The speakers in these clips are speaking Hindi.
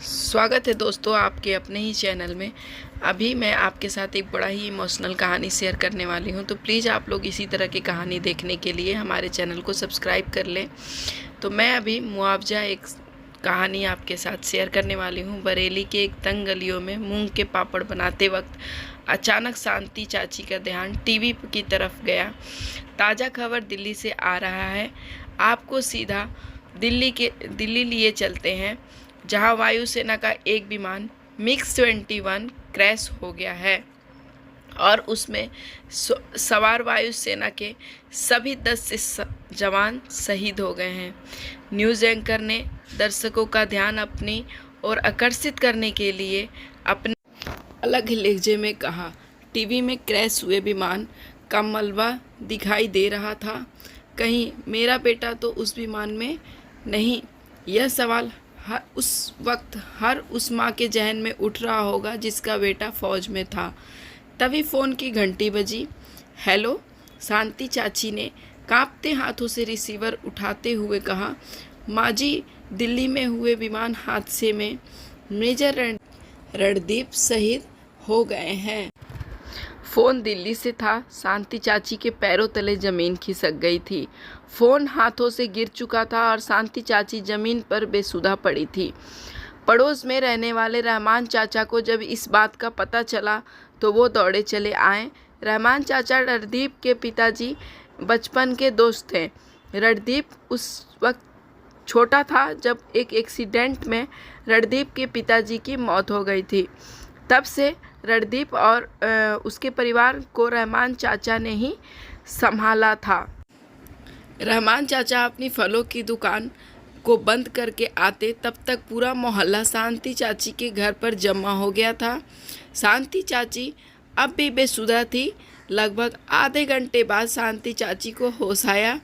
स्वागत है दोस्तों आपके अपने ही चैनल में। अभी मैं आपके साथ एक बड़ा ही इमोशनल कहानी शेयर करने वाली हूं, तो प्लीज़ आप लोग इसी तरह की कहानी देखने के लिए हमारे चैनल को सब्सक्राइब कर लें। तो मैं अभी मुआवजा एक कहानी आपके साथ शेयर करने वाली हूं। बरेली के एक तंग गलियों में मूंग के पापड़ बनाते वक्त अचानक शांति चाची का ध्यान टीवी की तरफ गया। ताज़ा खबर दिल्ली से आ रहा है, आपको सीधा दिल्ली लिए चलते हैं, जहां वायुसेना का एक विमान MiG-21 क्रैश हो गया है और उसमें सवार वायुसेना के सभी 10 जवान शहीद हो गए हैं। न्यूज़ एंकर ने दर्शकों का ध्यान अपनी ओर आकर्षित करने के लिए अपने अलग लहजे में कहा, टीवी में क्रैश हुए विमान का मलबा दिखाई दे रहा था, कहीं मेरा बेटा तो उस विमान में नहीं? यह सवाल उस वक्त हर उस माँ के जहन में उठ रहा होगा जिसका बेटा फौज में था। तभी फ़ोन की घंटी बजी। हेलो, शांति चाची ने कांपते हाथों से रिसीवर उठाते हुए कहा, माँ जी, दिल्ली में हुए विमान हादसे में मेजर रणदीप शहीद हो गए हैं। फ़ोन दिल्ली से था। शांति चाची के पैरों तले ज़मीन खिसक गई थी। फ़ोन हाथों से गिर चुका था और शांति चाची ज़मीन पर बेसुधा पड़ी थी। पड़ोस में रहने वाले रहमान चाचा को जब इस बात का पता चला तो वो दौड़े चले आए। रहमान चाचा रणदीप के पिताजी बचपन के दोस्त थे। रणदीप उस वक्त छोटा था जब एक एक्सीडेंट में रणदीप के पिताजी की मौत हो गई थी। तब से रणदीप और उसके परिवार को रहमान चाचा ने ही संभाला था। रहमान चाचा अपनी फलों की दुकान को बंद करके आते, तब तक पूरा मोहल्ला शांति चाची के घर पर जमा हो गया था। शांति चाची अब भी बेसुधा थी। लगभग आधे घंटे बाद शांति चाची को होश आया।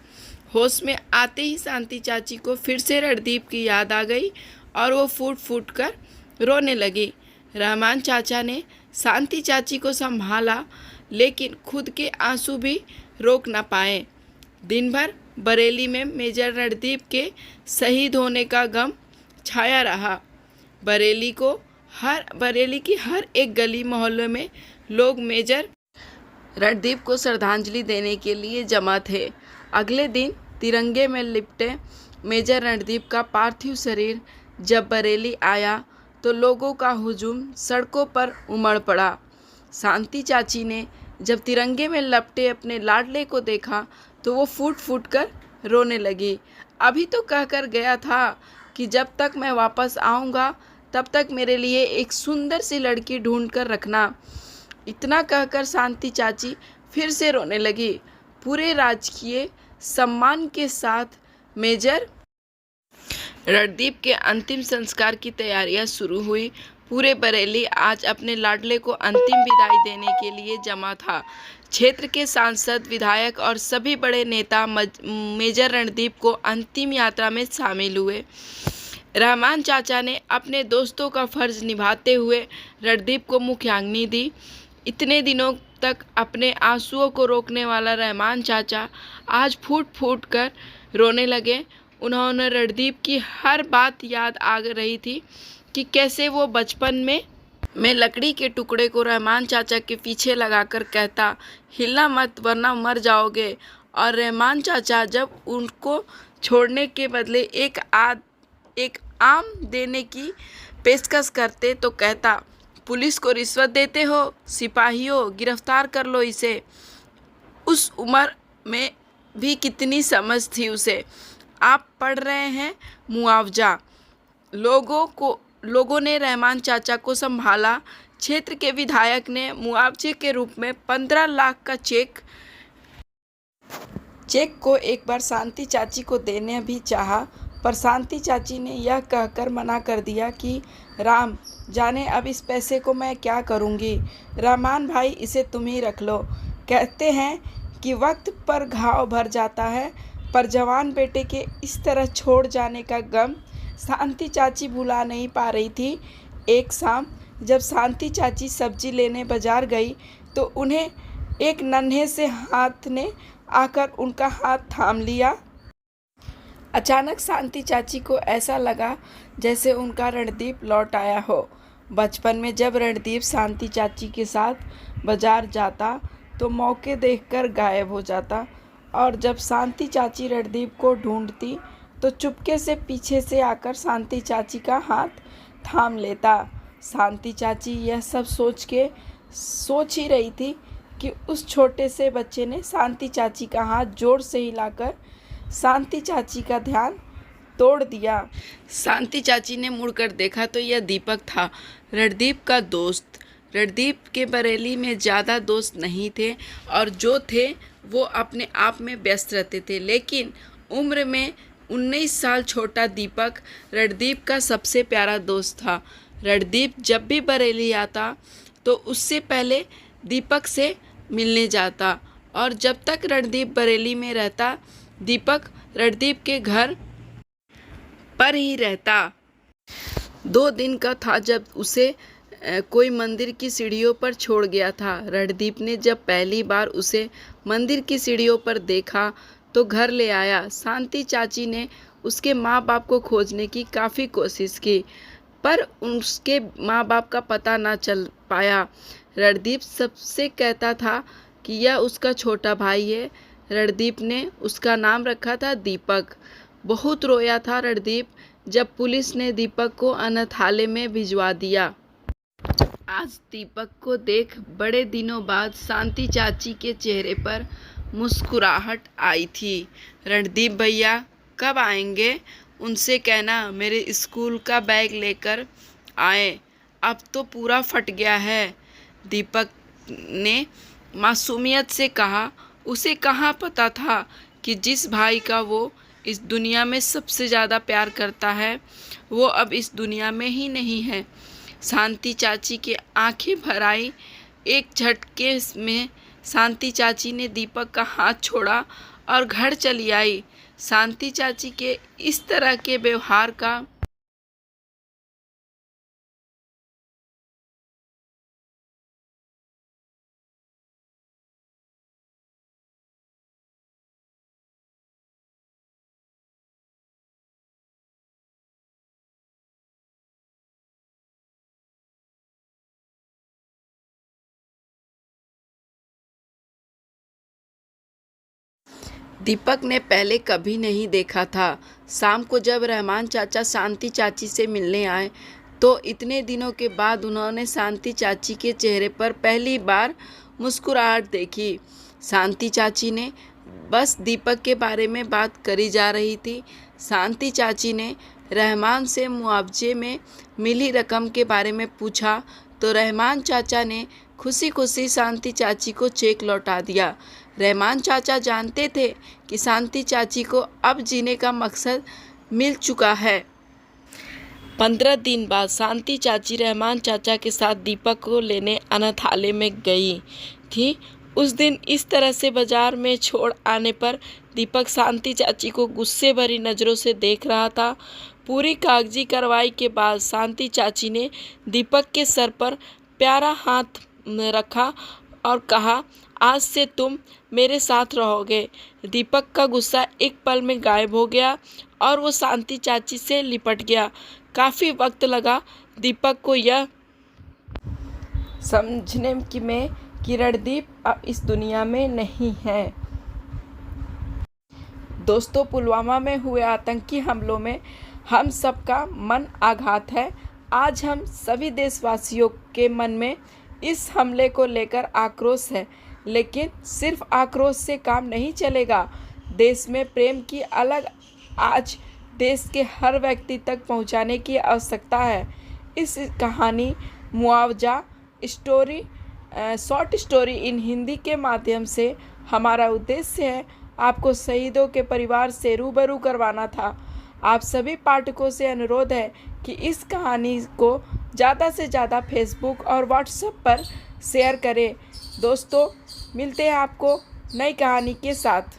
होश में आते ही शांति चाची को फिर से रणदीप की याद आ गई और वो फूट फूट कर रोने लगी। रहमान चाचा ने शांति चाची को संभाला, लेकिन खुद के आंसू भी रोक न पाए। दिन भर बरेली में मेजर रणदीप के शहीद होने का गम छाया रहा। बरेली की हर एक गली मोहल्ले में लोग मेजर रणदीप को श्रद्धांजलि देने के लिए जमा थे। अगले दिन तिरंगे में लिपटे मेजर रणदीप का पार्थिव शरीर जब बरेली आया तो लोगों का हुजूम सड़कों पर उमड़ पड़ा। शांति चाची ने जब तिरंगे में लपटे अपने लाडले को देखा तो वो फूट फूट कर रोने लगी। अभी तो कहकर गया था कि जब तक मैं वापस आऊँगा तब तक मेरे लिए एक सुंदर सी लड़की ढूंढ कर रखना। इतना कहकर शांति चाची फिर से रोने लगी। पूरे राजकीय सम्मान के साथ मेजर रणदीप के अंतिम संस्कार की तैयारियां शुरू हुई। पूरे बरेली आज अपने लाडले को अंतिम विदाई देने के लिए जमा था। क्षेत्र के सांसद, विधायक और सभी बड़े नेता मेजर रणदीप को अंतिम यात्रा में शामिल हुए। रहमान चाचा ने अपने दोस्तों का फर्ज निभाते हुए रणदीप को मुखाग्नि दी। इतने दिनों तक अपने आंसुओं को रोकने वाला रहमान चाचा आज फूट फूट कर रोने लगे। उन्होंने रणदीप की हर बात याद आ रही थी कि कैसे वो बचपन में लकड़ी के टुकड़े को रहमान चाचा के पीछे लगाकर कहता, हिलना मत वरना मर जाओगे। और रहमान चाचा जब उनको छोड़ने के बदले एक आम देने की पेशकश करते तो कहता, पुलिस को रिश्वत देते हो? सिपाहियों, गिरफ्तार कर लो इसे। उस उम्र में भी कितनी समझ थी उसे। आप पढ़ रहे हैं मुआवजा। लोगों ने रहमान चाचा को संभाला। क्षेत्र के विधायक ने मुआवजे के रूप में 15 लाख का चेक को एक बार शांति चाची को देने भी चाहा, पर शांति चाची ने यह कहकर मना कर दिया कि राम जाने अब इस पैसे को मैं क्या करूँगी। रहमान भाई, इसे तुम ही रख लो। कहते हैं कि वक्त पर घाव भर जाता है, पर जवान बेटे के इस तरह छोड़ जाने का गम शांति चाची भुला नहीं पा रही थी। एक शाम जब शांति चाची सब्जी लेने बाजार गई तो उन्हें एक नन्हे से हाथ ने आकर उनका हाथ थाम लिया। अचानक शांति चाची को ऐसा लगा जैसे उनका रणदीप लौट आया हो। बचपन में जब रणदीप शांति चाची के साथ बाजार जाता तो मौके देखकर गायब हो जाता, और जब शांति चाची रणदीप को ढूंढती तो चुपके से पीछे से आकर शांति चाची का हाथ थाम लेता। शांति चाची यह सब सोच ही रही थी कि उस छोटे से बच्चे ने शांति चाची का हाथ जोर से हिलाकर शांति चाची का ध्यान तोड़ दिया। शांति चाची ने मुड़कर देखा तो यह दीपक था, रणदीप का दोस्त। रणदीप के बरेली में ज़्यादा दोस्त नहीं थे, और जो थे वो अपने आप में व्यस्त रहते थे, लेकिन उम्र में 19 साल छोटा दीपक रणदीप का सबसे प्यारा दोस्त था। रणदीप जब भी बरेली आता तो उससे पहले दीपक से मिलने जाता, और जब तक रणदीप बरेली में रहता दीपक रणदीप के घर पर ही रहता। 2 दिन का था जब उसे कोई मंदिर की सीढ़ियों पर छोड़ गया था। रणदीप ने जब पहली बार उसे मंदिर की सीढ़ियों पर देखा तो घर ले आया। शांति चाची ने उसके माँ बाप को खोजने की काफ़ी कोशिश की, पर उसके माँ बाप का पता ना चल पाया। रणदीप सबसे कहता था कि यह उसका छोटा भाई है। रणदीप ने उसका नाम रखा था दीपक। बहुत रोया था रणदीप जब पुलिस ने दीपक को अनाथालय में भिजवा दिया। आज दीपक को देख बड़े दिनों बाद शांति चाची के चेहरे पर मुस्कुराहट आई थी। रणदीप भैया कब आएंगे? उनसे कहना मेरे स्कूल का बैग लेकर आए, अब तो पूरा फट गया है। दीपक ने मासूमियत से कहा। उसे कहाँ पता था कि जिस भाई का वो इस दुनिया में सबसे ज़्यादा प्यार करता है वो अब इस दुनिया में ही नहीं है। शांति चाची की आंखें भर आई। एक झटके में शांति चाची ने दीपक का हाथ छोड़ा और घर चली आई। शांति चाची के इस तरह के व्यवहार का दीपक ने पहले कभी नहीं देखा था। शाम को जब रहमान चाचा शांति चाची से मिलने आए तो इतने दिनों के बाद उन्होंने शांति चाची के चेहरे पर पहली बार मुस्कुराहट देखी। शांति चाची ने बस दीपक के बारे में बात करी जा रही थी। शांति चाची ने रहमान से मुआवजे में मिली रकम के बारे में पूछा तो रहमान चाचा ने खुशी खुशी शांति चाची को चेक लौटा दिया। रहमान चाचा जानते थे कि शांति चाची को अब जीने का मकसद मिल चुका है। 15 दिन बाद शांति चाची रहमान चाचा के साथ दीपक को लेने अनाथालय में गई थी। उस दिन इस तरह से बाजार में छोड़ आने पर दीपक शांति चाची को गुस्से भरी नज़रों से देख रहा था। पूरी कागजी कार्रवाई के बाद शांति चाची ने दीपक के सर पर प्यारा हाथ रखा और कहा, आज से तुम मेरे साथ रहोगे। दीपक का गुस्सा एक पल में गायब हो गया और वो शांति चाची से लिपट गया। काफ़ी वक्त लगा दीपक को यह समझने कि रणदीप अब इस दुनिया में नहीं है। दोस्तों, पुलवामा में हुए आतंकी हमलों में हम सबका मन आघात है। आज हम सभी देशवासियों के मन में इस हमले को लेकर आक्रोश है, लेकिन सिर्फ आक्रोश से काम नहीं चलेगा। देश में प्रेम की अलग आज देश के हर व्यक्ति तक पहुंचाने की आवश्यकता है। इस कहानी मुआवजा story short story in Hindi के माध्यम से हमारा उद्देश्य है आपको शहीदों के परिवार से रूबरू करवाना था। आप सभी पाठकों से अनुरोध है कि इस कहानी को ज़्यादा से ज़्यादा फेसबुक और व्हाट्सएप पर शेयर करें। दोस्तों, मिलते हैं आपको नई कहानी के साथ।